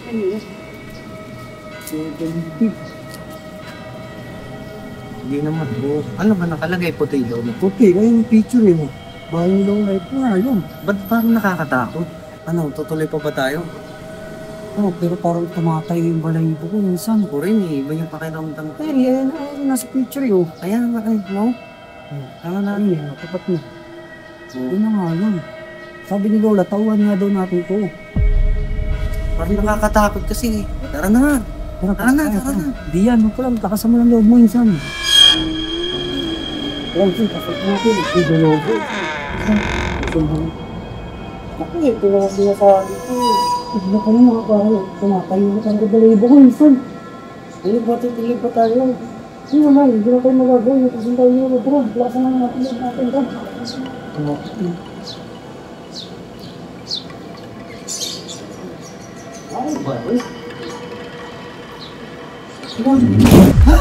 Ano yan? Hindi naman po. Ano ba nakalagay puti daw na? Okay, kaya yung picture mo. Bahay daw life na yun. Ba't parang nakakatakot? Ano, tutuloy pa ba tayo? Oh, pero parang tumatay yung balahibo ko minsan. Ako rin eh, iba yung pakiramdam ko. Eh, yan nasa picture yun. Kaya nga eh, no? Ano na? Ay, tapat na. Yun na nga yun. Sabi ni Lola, tauhan nga daw natin to. Parang nakakatakot kasi. Tara na. Tara na. Di yan, huwag ko lang, takasama ng loob mo insan. Huwag ko, takasama natin. Hindi loob mo. Ako eh, ito lang sinasabi ko. Tignan ko na mga bahay. Tumatayo na tayo balahibo ko insan. Tuloy pa tayo. Hindi naman, hindi na tayo magagawin. Kasi tayo yung loob. Lakasan na natin yung natin ka. Ay, ba? Ha?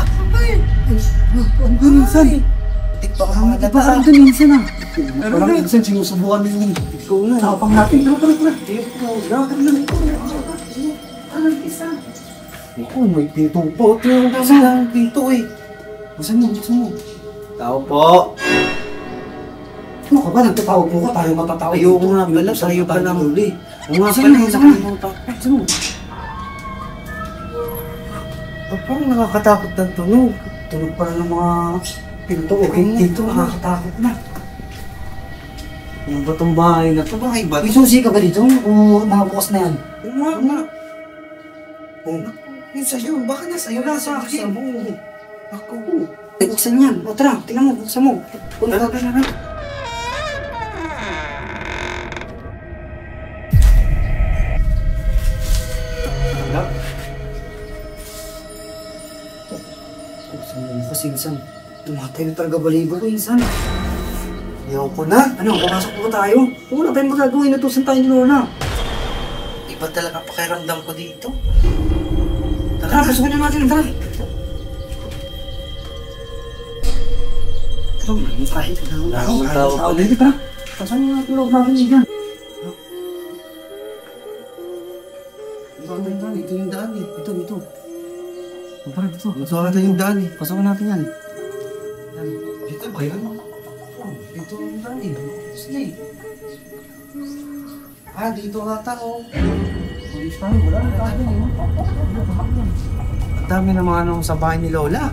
Ano minsan? Parang ito minsan ah. Parang minsan sinusubukan din yung ikaw na. Tapang natin. Tara. Ako, may pito po. Ito yung kasi lang pito eh. Buksan mo. Tao po. Ano ka ba? Nagtatawag mo ka. Tayo matatawag. Ayoko nga pala. Tayo pa lang uli. Oo nga Sino? pala. Sino? Parang nakakatakot ng tunog. Tunog pa ng mga pinto. Okay, dito nakakatakot na. Yung batong bahay na ito. Bahay ba? May susi ka ba dito? O nakabukas na yan? Oo nga. Yung sa'yo. Baka nasa'yo na sa akin. Ako. Buksan yan. O tara, tingnan mo. Buksan mo. Tara. Kasi insan, tumatay na talaga balibo ko insan. Ayoko na. Ano, pumasok po tayo? Wala tayong magagawin, natusan tayo ni Lola. Iba talaga pakiramdam ko dito. Tara, pasukin na natin, tara. Tara, kahit na tao pa. Tara, pasan mo natin loob natin dyan. Ito yung daan eh. Ito. Tara, dito. Ito natin yung daan eh. Pasukin natin yan. Dito ba yun? Dito yung daan eh. Sige. Dito ata oh. Pulis tayo, wala na tayo. Ang dami ng mga anong sa bahay ni Lola.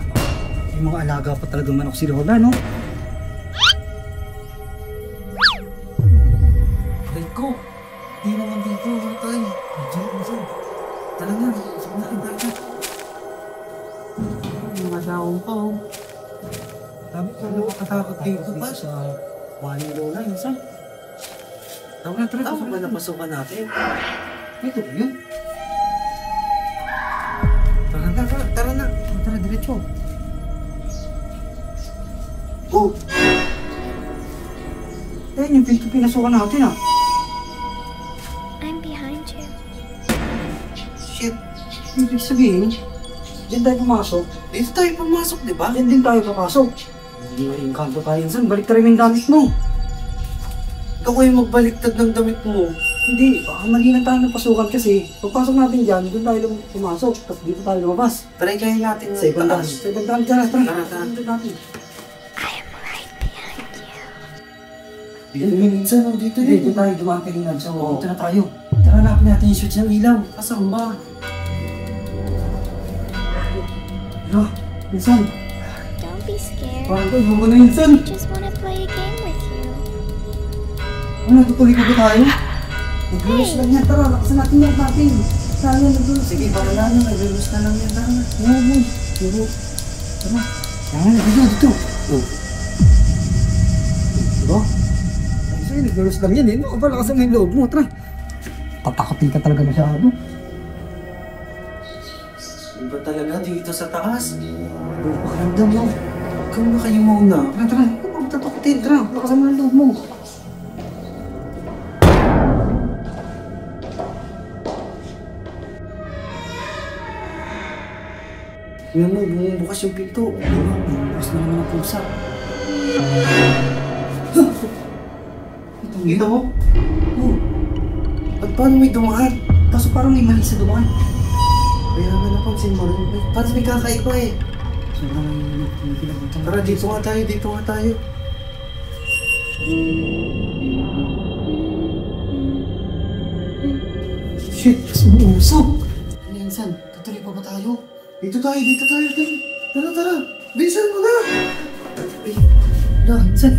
Yung mga alaga pa talaga manok si Lola, no? Rico, di naman dito. Wala tayo. Tala na. Sabi natin tayo. Mga daong pa oh. Sabi ko, Nakakatakot dito pa. sa bahay ni Lola, insan. Tama ba napasukan natin? Ito ba yun? Tara na. Tara, diretso. Oh, Yung pinto pinasukan natin, ah. I'm behind you. shit. Ibig sabihin, diyan tayo pumasok. Dito tayo pumasok, di ba? Diyan din tayo papasok. Hindi nga yung kanto tayo, insan. Balik tayo yung gamit mo. Ikaw yung magbaliktad ng damit mo. Hindi, baka mali lang tayo ng pasukan kasi pagpasok natin dyan, doon tayo pumasok, tapos dito tayo lumabas. Try kaya natin Sa ibang daan. Sa ibang daan dyan, tara. Tara. Doon natin. I am right behind you. Dito minsan, dito Dito tayo dumaan kanina, so dito na tayo. Tara, hanapin natin yung switch ng ilaw. Asan ba? Hala, minsan. Don't be scared. Parang ko, huwag na minsan. I just want to play a game with you. Ano, tutuloy ko ba tayo? Nag-lose lang yan, tara, lakasan natin yan natin. Saan yan, nag-lose? Sige, baka na, nag-lose na lang yan. Tara na. Oo. Tara. Yan, dito. Oh. Diba? Ay, sa'yo, nag-lose lang yan eh. Ano ka ba, lakasan mo yung loob mo, tara. Tatakotin ka talaga masyado. Iba talaga dito sa taas. Pakiramdam mo. Huwag kang makayo muna. Tara. Huwag tatakotin, tara. Lakasan mo yung loob mo. Tingnan mo, bumubukas yung pinto. Bumubukas na naman ang pusa. Kita mo? Oh, At paano may dumaan? kaso parang may mali sa dumaan. Kaya nga napansin mo rin. Parang may kakaiba eh. Sobrang kinikilabutan. Tara, dito nga tayo, dito nga tayo. Shit, sumuusok. Ano yan, San? Tutuloy pa ba tayo? Dito tayo, dito tayo. Tara, tara. Bilisan mo na. Ay, Na, Insan.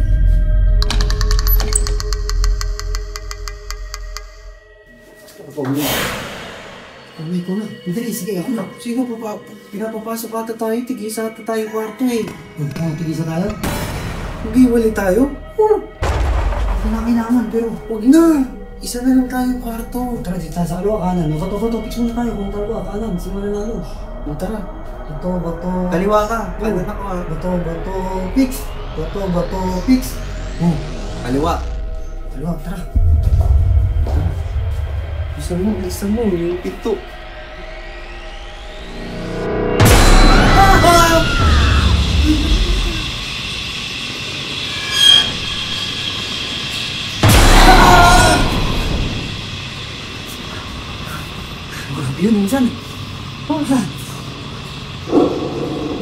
umay ko na. Madali, sige ako na. Sino pa pinapapasok ata tayo? Tigisa ata tayo kwarto eh. Tigisa tayo. Mag-iwalay tayo? Ito na kailangan, pero... Huwag na. Isa na lang tayong kwarto. Tara, dito tayo sa kaliwa kanan. Bato, fix muna tayo kung kaliwa kanan. Si Mananalo. O, tara. Bato. Kaliwa ka. Kanan ako ah. Bato, fix. Bato, fix. Oh, Kaliwa. kaliwa, tara. Isa mo. Yung pito. Grabe yun, Insan. Oh, saan?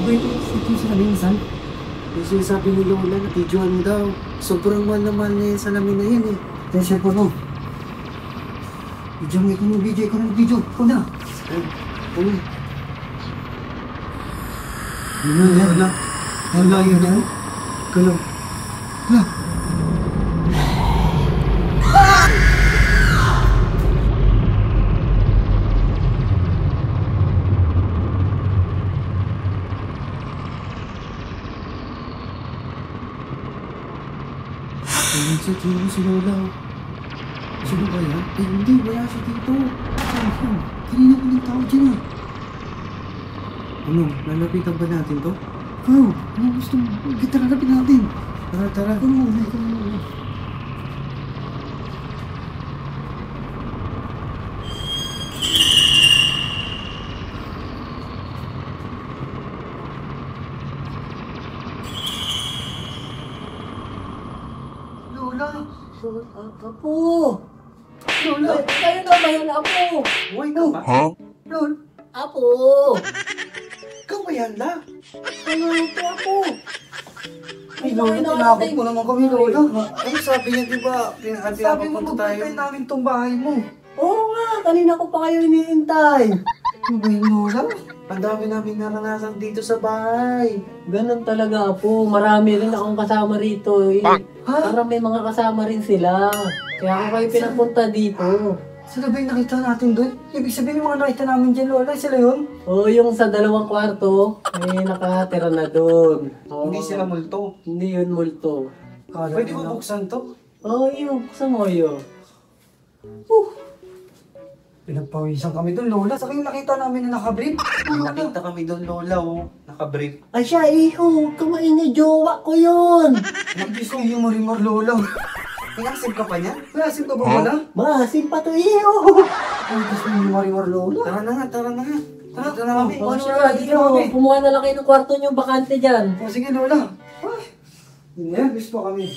Ba ito yung sinabi, Insan? Yung sinasabi ni Lola na videoan mo daw. Sobrang mahal na mahal niya yung salamin na yun eh. Ito yung cellphone mo. Video ko ng video. Ikaw na. Ano? Wala. Wala yun yan. Kalong. Wala. Ayun sa tingin si Lola. oh. Sino ba yan? Eh hindi, wala siya dito. Saan? Kanina ko ng tao dyan ah. Ano, lalapitan ba natin to? Ikaw, ano gusto mo? Kita lalapit natin. Tara. Ikaw muna. Lola! Apo! Lola, kayo na ba yan, Apo? Buhay ka ba? Lola! Apo! Ikaw ba yan, La? Ano ito, Apo? Ay, Lola, tinakot mo naman kami, Lola. Ano sabi niya, di ba? Sabi mo, Pinapunta tayo. magpapay namin tong bahay mo. Oo nga, kanina ko pa kayo iniintay. Ano ba yun, Lola? Ang dami namin naranasan dito sa bahay. Ganun talaga po. Marami rin akong kasama rito. Eh. Para may mga kasama rin sila. Kaya ako kayo pinapunta dito. Sila ba yung nakita natin doon? Ibig sabihin yung mga nakita namin dyan, Lola, sila yun? Oo, yung sa 2 kwarto, may nakatira na doon. Oo. Hindi sila multo. Hindi yun multo. Pwede mo buksan to? Oo, yun. Buksan mo yun. Pinagpawisan kami doon, Lola. Saka yung nakita namin na nakabrief. Nakita kami doon, Lola, oh. Nakabrief. Ay siya, iho. Kamaingay, jowa ko yun. Nag-Diyos ko yung marimar, Lola. Pinasib ka pa niya? Nasib ka ba wala? Masin pa to, iho. Ay, Diyos ko yung marimar, Lola. Tara na nga. Dito na kami. O Ano siya, na, dito iho. kami. Kumuha na lang kayo ng kwarto niyo, bakante dyan. O sige, Lola. Ay, hindi, gusto kami.